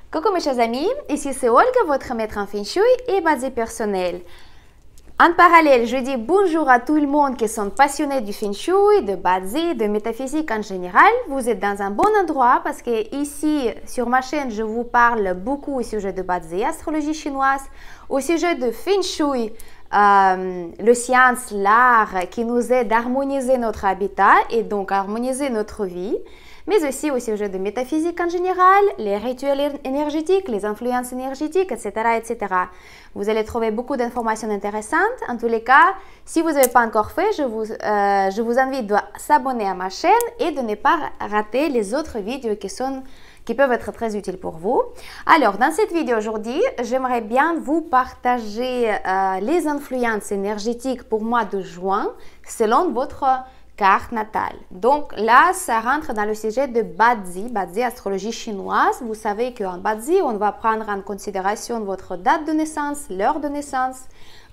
Coucou mes chers amis, ici c'est Olga, votre maître en Feng Shui et basé personnel. En parallèle, je dis bonjour à tout le monde qui sont passionnés du Feng Shui, de Bazi, de métaphysique en général. Vous êtes dans un bon endroit parce que ici, sur ma chaîne, je vous parle beaucoup au sujet de Bazi, astrologie chinoise, au sujet de Feng Shui, le science, l'art qui nous aide à harmoniser notre habitat et donc à harmoniser notre vie, mais aussi au sujet de métaphysique en général, les rituels énergétiques, les influences énergétiques, etc., etc. Vous allez trouver beaucoup d'informations intéressantes. En tous les cas, si vous n'avez pas encore fait, je vous invite à s'abonner à ma chaîne et de ne pas rater les autres vidéos qui peuvent être très utiles pour vous. Alors, dans cette vidéo aujourd'hui, j'aimerais bien vous partager les influences énergétiques pour le mois de juin selon votre carte natale. Donc là, ça rentre dans le sujet de Bazi, astrologie chinoise. Vous savez qu'en Bazi, on va prendre en considération votre date de naissance, l'heure de naissance,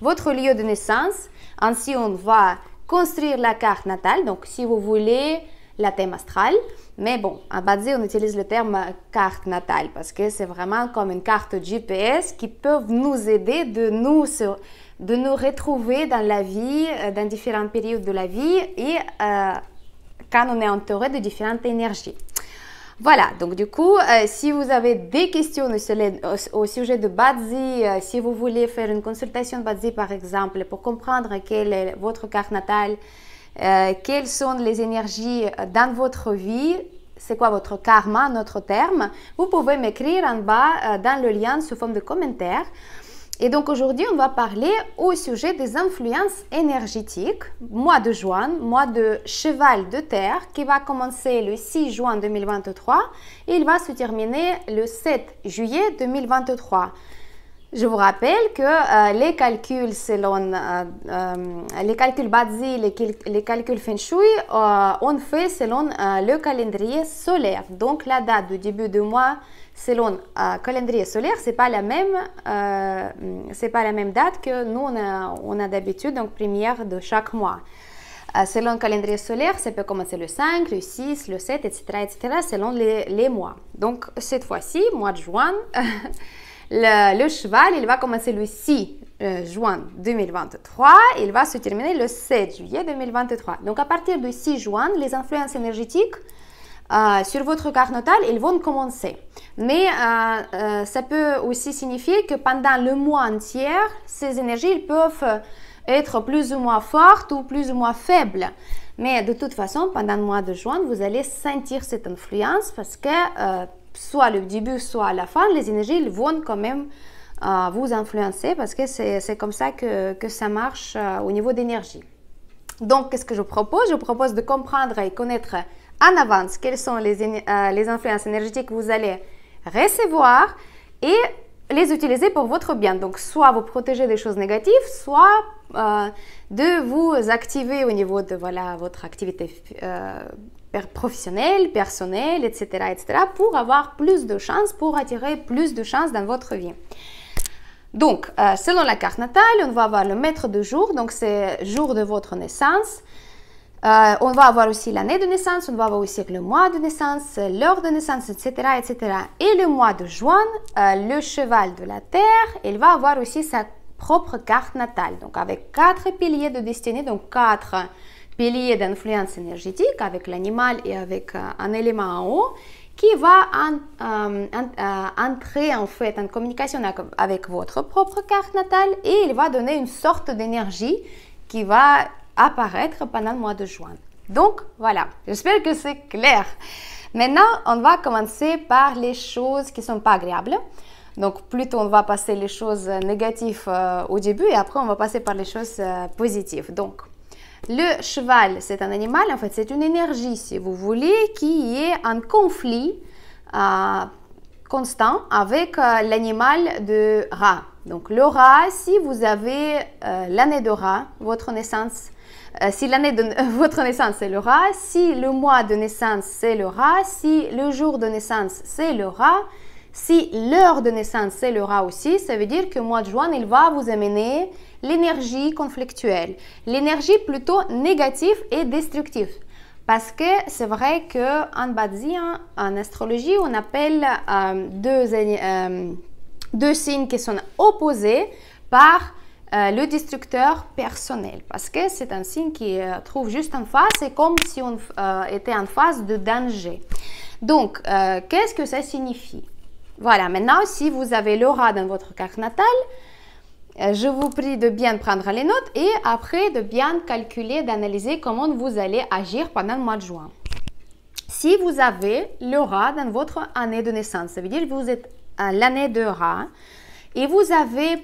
votre lieu de naissance. Ainsi, on va construire la carte natale. Donc, si vous voulez, la thème astrale. Mais bon, en Bazi, on utilise le terme carte natale parce que c'est vraiment comme une carte GPS qui peut nous aider de nous retrouver dans la vie, dans différentes périodes de la vie et quand on est entouré de différentes énergies. Voilà, donc du coup, si vous avez des questions au sujet de Bazi, si vous voulez faire une consultation de Bazi par exemple pour comprendre quelle est votre carte natale, quelles sont les énergies dans votre vie, c'est quoi votre karma, notre terme, vous pouvez m'écrire en bas dans le lien sous forme de commentaire. Et donc aujourd'hui, on va parler au sujet des influences énergétiques, mois de juin, mois de cheval de terre, qui va commencer le 6 juin 2023 et il va se terminer le 7 juillet 2023. Je vous rappelle que les calculs selon les calculs Bazi, les calculs Feng Shui, on fait selon le calendrier solaire. Donc la date du début du mois selon calendrier solaire, c'est pas la même date que nous on a d'habitude, donc première de chaque mois. Selon le calendrier solaire, ça peut commencer le 5, le 6, le 7, etc., etc., selon les mois. Donc cette fois-ci, mois de juin. Le cheval, il va commencer le 6 juin 2023, il va se terminer le 7 juillet 2023. Donc à partir du 6 juin, les influences énergétiques sur votre carte natale, ils vont commencer. Mais ça peut aussi signifier que pendant le mois entier, ces énergies ils peuvent être plus ou moins fortes ou plus ou moins faibles. Mais de toute façon, pendant le mois de juin, vous allez sentir cette influence parce que soit le début, soit à la fin, les énergies ils vont quand même vous influencer parce que c'est comme ça que ça marche au niveau d'énergie. Donc, qu'est-ce que je propose? Je propose de comprendre et connaître en avance quelles sont les influences énergétiques que vous allez recevoir et les utiliser pour votre bien. Donc, soit vous protéger des choses négatives, soit de vous activer au niveau de votre activité professionnelle, personnelle, etc., etc., pour avoir plus de chances, pour attirer plus de chances dans votre vie. Donc, selon la carte natale, on va avoir le maître de jour, donc c'est jour de votre naissance. On va avoir aussi l'année de naissance, on va avoir aussi le mois de naissance, l'heure de naissance, etc., etc. Et le mois de juin, le cheval de la terre, il va avoir aussi sa propre carte natale, donc avec 4 piliers de destinée, donc 4 piliers d'influence énergétique avec l'animal et avec un élément en haut qui va entrer en fait en communication avec votre propre carte natale et il va donner une sorte d'énergie qui va apparaître pendant le mois de juin. Donc voilà, j'espère que c'est clair. Maintenant, on va commencer par les choses qui ne sont pas agréables. Donc plutôt on va passer les choses négatives au début et après on va passer par les choses positives. Donc le cheval, c'est un animal, en fait, c'est une énergie, si vous voulez, qui est en conflit constant avec l'animal de rat. Donc, le rat, si vous avez l'année de rat, votre naissance, si l'année de votre naissance, c'est le rat, si le mois de naissance, c'est le rat, si le jour de naissance, c'est le rat, si l'heure de naissance, c'est le rat aussi, ça veut dire que le mois de juin, il va vous amener l'énergie conflictuelle, l'énergie plutôt négative et destructive. Parce que c'est vrai qu'en Bazi, en astrologie, on appelle deux signes qui sont opposés par le destructeur personnel. Parce que c'est un signe qui trouve juste en face, c'est comme si on était en phase de danger. Donc, qu'est-ce que ça signifie? Voilà, maintenant, si vous avez l'aura dans votre carte natale, je vous prie de bien prendre les notes et après de bien calculer, d'analyser comment vous allez agir pendant le mois de juin. Si vous avez l'aura dans votre année de naissance, ça veut dire que vous êtes à l'année de rat et vous n'avez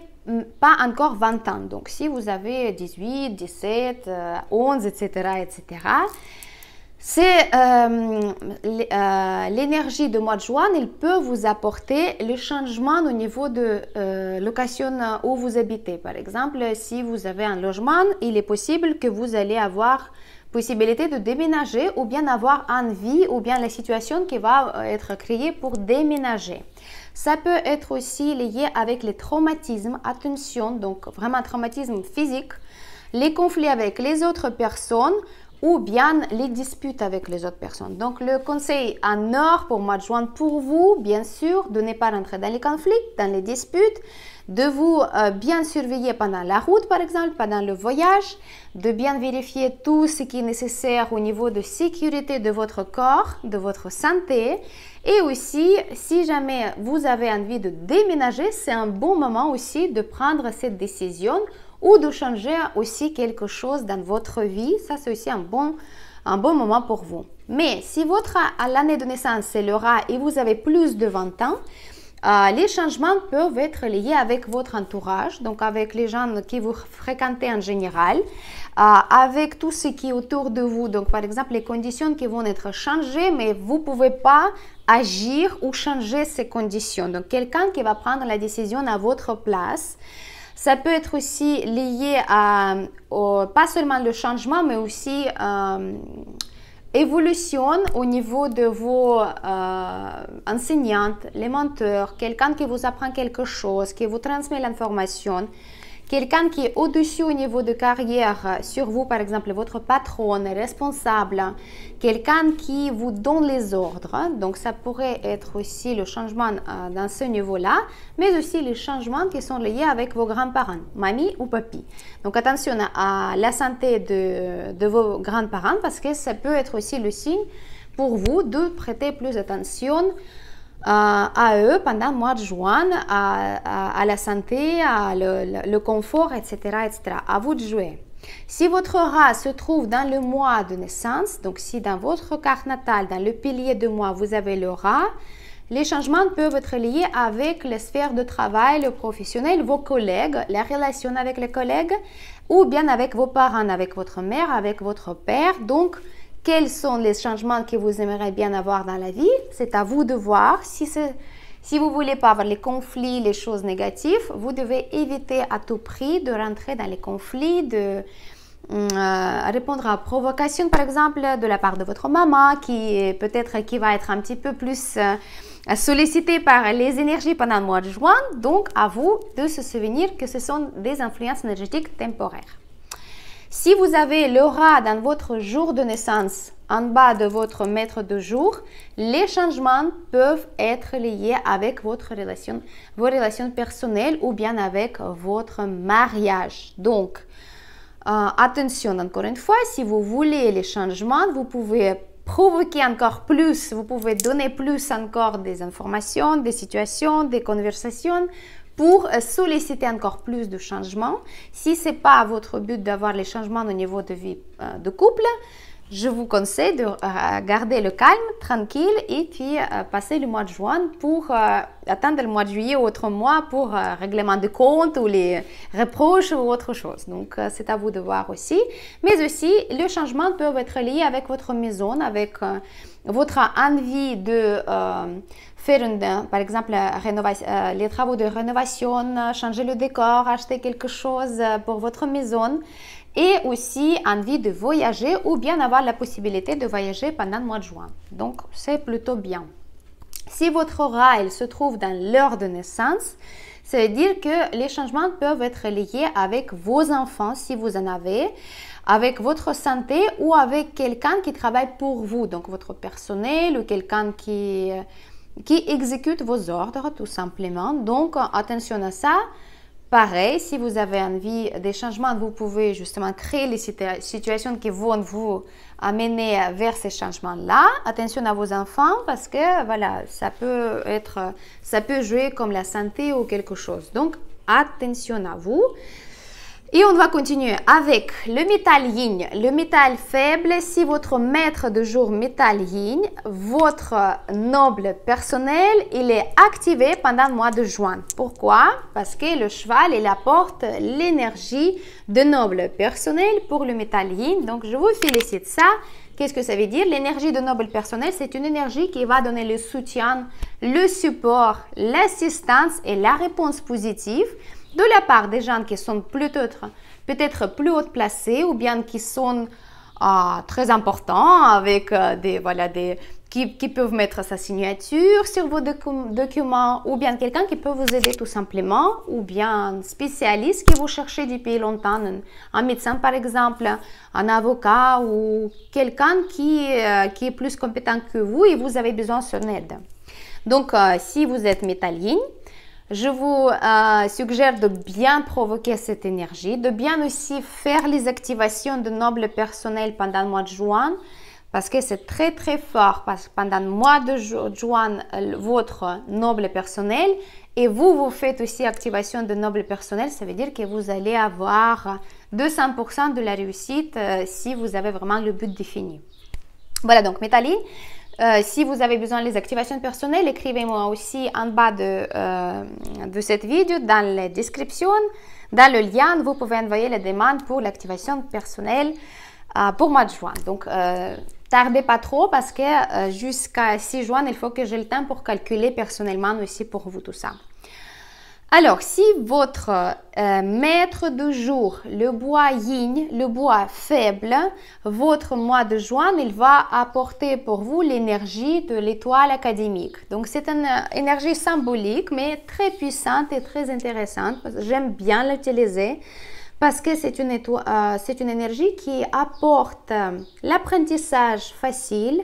pas encore 20 ans. Donc, si vous avez 18, 17, 11, etc., c'est l'énergie du mois de juin, il peut vous apporter le changement au niveau de location où vous habitez. Par exemple, si vous avez un logement, il est possible que vous allez avoir possibilité de déménager ou bien avoir envie ou bien la situation qui va être créée pour déménager. Ça peut être aussi lié avec les traumatismes, attention, donc vraiment un traumatisme physique, les conflits avec les autres personnes, ou bien les disputes avec les autres personnes. Donc, le conseil en or pour le mois de juin pour vous, bien sûr, de ne pas rentrer dans les conflits, dans les disputes, de vous bien surveiller pendant la route, par exemple, pendant le voyage, de bien vérifier tout ce qui est nécessaire au niveau de sécurité de votre corps, de votre santé. Et aussi, si jamais vous avez envie de déménager, c'est un bon moment aussi de prendre cette décision ou de changer aussi quelque chose dans votre vie. Ça, c'est aussi un bon moment pour vous. Mais si à l'année de naissance, c'est le rat et vous avez plus de 20 ans, les changements peuvent être liés avec votre entourage, donc avec les gens qui vous fréquentez en général, avec tout ce qui est autour de vous. Donc, par exemple, les conditions qui vont être changées, mais vous ne pouvez pas agir ou changer ces conditions. Donc, quelqu'un qui va prendre la décision à votre place. Ça peut être aussi lié à pas seulement le changement, mais aussi évolution au niveau de vos enseignantes, les mentors, quelqu'un qui vous apprend quelque chose, qui vous transmet l'information, quelqu'un qui est au-dessus au niveau de carrière sur vous, par exemple votre patron, responsable, quelqu'un qui vous donne les ordres. Donc ça pourrait être aussi le changement dans ce niveau-là, mais aussi les changements qui sont liés avec vos grands-parents, mamie ou papy. Donc attention à la santé de vos grands-parents parce que ça peut être aussi le signe pour vous de prêter plus attention à eux pendant le mois de juin, à la santé, à le confort, etc., etc. À vous de jouer. Si votre rat se trouve dans le mois de naissance, donc si dans votre carte natale, dans le pilier de mois, vous avez le rat, les changements peuvent être liés avec les sphères de travail, le professionnel, vos collègues, la relation avec les collègues, ou bien avec vos parents, avec votre mère, avec votre père. Donc, quels sont les changements que vous aimeriez bien avoir dans la vie? C'est à vous de voir. Si vous ne voulez pas avoir les conflits, les choses négatives, vous devez éviter à tout prix de rentrer dans les conflits, de répondre à provocation, par exemple, de la part de votre maman, qui va être un petit peu plus sollicitée par les énergies pendant le mois de juin. Donc, à vous de se souvenir que ce sont des influences énergétiques temporaires. Si vous avez le rat dans votre jour de naissance, en bas de votre maître de jour, les changements peuvent être liés avec vos relations personnelles ou bien avec votre mariage. Donc, attention encore une fois, si vous voulez les changements, vous pouvez provoquer encore plus, vous pouvez donner plus encore des informations, des situations, des conversations, pour solliciter encore plus de changements. Si ce n'est pas votre but d'avoir les changements au niveau de vie de couple, je vous conseille de garder le calme, tranquille et puis passer le mois de juin pour attendre le mois de juillet ou autre mois pour règlement de compte ou les reproches ou autre chose. Donc, c'est à vous de voir aussi. Mais aussi, les changements peuvent être liés avec votre maison, avec votre envie de faire, par exemple, les travaux de rénovation, changer le décor, acheter quelque chose pour votre maison. Et aussi envie de voyager ou bien avoir la possibilité de voyager pendant le mois de juin. Donc, c'est plutôt bien. Si votre rat se trouve dans l'heure de naissance, ça veut dire que les changements peuvent être liés avec vos enfants si vous en avez, avec votre santé ou avec quelqu'un qui travaille pour vous, donc votre personnel ou quelqu'un qui exécute vos ordres tout simplement. Donc attention à ça. Pareil, si vous avez envie des changements, vous pouvez justement créer les situations qui vont vous amener vers ces changements-là. Attention à vos enfants parce que voilà, ça peut jouer comme la santé ou quelque chose. Donc attention à vous. Et on va continuer avec le métal yin, le métal faible. Si votre maître de jour métal yin, votre noble personnel, il est activé pendant le mois de juin. Pourquoi? Parce que le cheval, il apporte l'énergie de noble personnel pour le métal yin. Donc, je vous félicite ça. Qu'est-ce que ça veut dire? L'énergie de noble personnel, c'est une énergie qui va donner le soutien, le support, l'assistance et la réponse positive de la part des gens qui sont peut-être plus haut placés ou bien qui sont très importants avec qui peuvent mettre sa signature sur vos documents ou bien quelqu'un qui peut vous aider tout simplement ou bien un spécialiste que vous cherchez depuis longtemps, un médecin par exemple, un avocat ou quelqu'un qui est plus compétent que vous et vous avez besoin de son aide. Donc, si vous êtes métal yin, je vous suggère de bien provoquer cette énergie, de bien aussi faire les activations de noble personnel pendant le mois de juin, parce que c'est très très fort, parce que pendant le mois de juin, votre noble personnel, et vous faites aussi activation de noble personnel, ça veut dire que vous allez avoir 200% de la réussite si vous avez vraiment le but défini. Voilà, donc Métaline. Si vous avez besoin des activations personnelles, écrivez-moi aussi en bas de cette vidéo, dans la description, dans le lien, vous pouvez envoyer la demande pour l'activation personnelle pour mois de juin. Donc, tardez pas trop parce que jusqu'à 6 juin, il faut que j'ai le temps pour calculer personnellement aussi pour vous tout ça. Alors, si votre maître de jour, le bois yin, le bois faible, votre mois de juin, il va apporter pour vous l'énergie de l'étoile académique. Donc, c'est une énergie symbolique, mais très puissante et très intéressante. J'aime bien l'utiliser parce que c'est une énergie qui apporte l'apprentissage facile,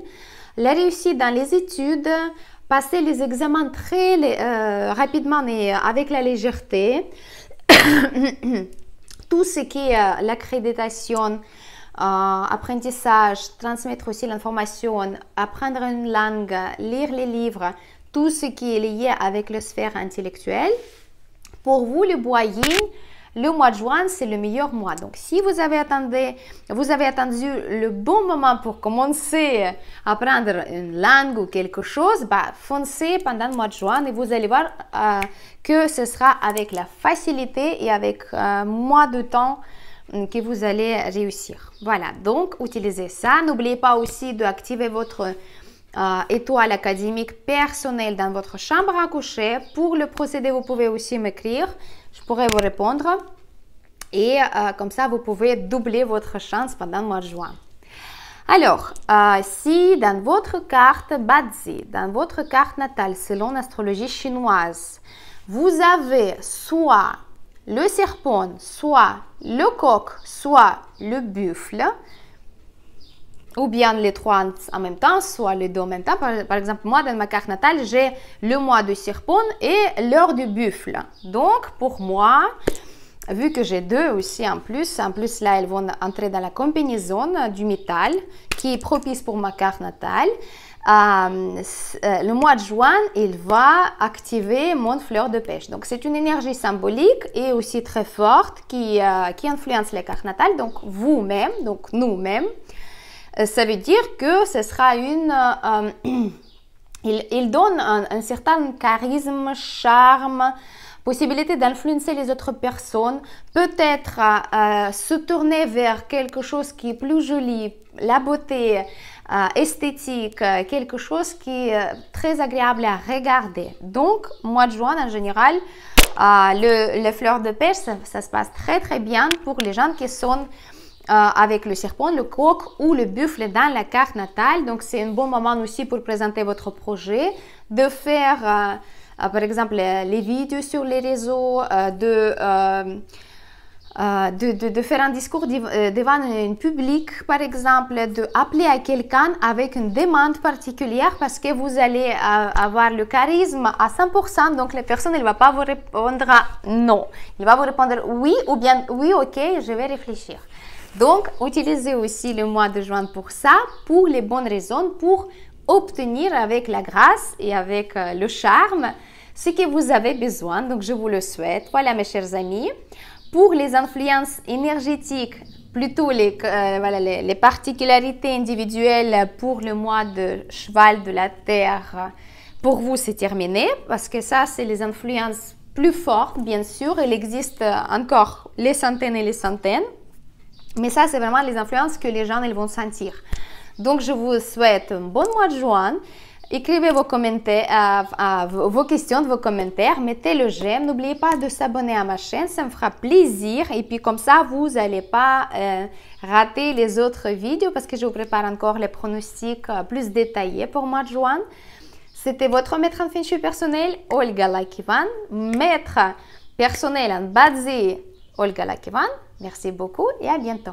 la réussite dans les études, passer les examens très rapidement et avec la légèreté. Tout ce qui est l'accréditation, apprentissage, transmettre aussi l'information, apprendre une langue, lire les livres, tout ce qui est lié avec la sphère intellectuelle. Pour vous, le bois yin, le mois de juin, c'est le meilleur mois. Donc, si vous avez attendu le bon moment pour commencer à apprendre une langue ou quelque chose, foncez pendant le mois de juin et vous allez voir que ce sera avec la facilité et avec moins de temps que vous allez réussir. Voilà, donc utilisez ça. N'oubliez pas aussi d'activer votre étoile académique personnelle dans votre chambre à coucher. Pour le procédé, vous pouvez aussi m'écrire. Je pourrais vous répondre et comme ça, vous pouvez doubler votre chance pendant le mois de juin. Alors, si dans votre carte Bazi, dans votre carte natale, selon l'astrologie chinoise, vous avez soit le serpent, soit le coq, soit le buffle, ou bien les trois en même temps, soit les deux en même temps. Par exemple, moi, dans ma carte natale, j'ai le mois du serpent et l'heure du buffle. Donc, pour moi, vu que j'ai deux aussi en plus là, elles vont entrer dans la combinaison du métal qui est propice pour ma carte natale. Le mois de juin, il va activer mon fleur de pêche. Donc, c'est une énergie symbolique et aussi très forte qui influence les cartes natales. Donc, vous-même, donc nous-mêmes. Ça veut dire que ce sera il donne un certain charisme, charme, possibilité d'influencer les autres personnes, peut-être se tourner vers quelque chose qui est plus joli, la beauté, esthétique, quelque chose qui est très agréable à regarder. Donc, mois de juin en général, les fleurs de pêche, ça se passe très très bien pour les gens qui sont avec le serpent, le coq ou le buffle dans la carte natale. Donc, c'est un bon moment aussi pour présenter votre projet, de faire, par exemple, les vidéos sur les réseaux, de faire un discours devant un public, par exemple, d'appeler à quelqu'un avec une demande particulière parce que vous allez avoir le charisme à 100%, donc la personne ne va pas vous répondre non. Il va vous répondre oui ou bien oui, ok, je vais réfléchir. Donc, utilisez aussi le mois de juin pour ça, pour les bonnes raisons, pour obtenir avec la grâce et avec le charme ce que vous avez besoin. Donc, je vous le souhaite. Voilà, mes chers amis. Pour les influences énergétiques, plutôt les particularités individuelles pour le mois de cheval de la Terre, pour vous, c'est terminé parce que ça, c'est les influences plus fortes, bien sûr. Il existe encore les centaines et les centaines. Mais ça, c'est vraiment les influences que les gens ils vont sentir. Donc, je vous souhaite un bon mois de juin. Écrivez vos commentaires, vos questions, vos commentaires. Mettez le j'aime. N'oubliez pas de s'abonner à ma chaîne. Ça me fera plaisir. Et puis, comme ça, vous n'allez pas rater les autres vidéos parce que je vous prépare encore les pronostics plus détaillés pour le mois de juin. C'était votre maître en Feng Shui personnel, Olga Lakivan. Maître personnel en Bazi, Olga Lakivan. Merci beaucoup et à bientôt.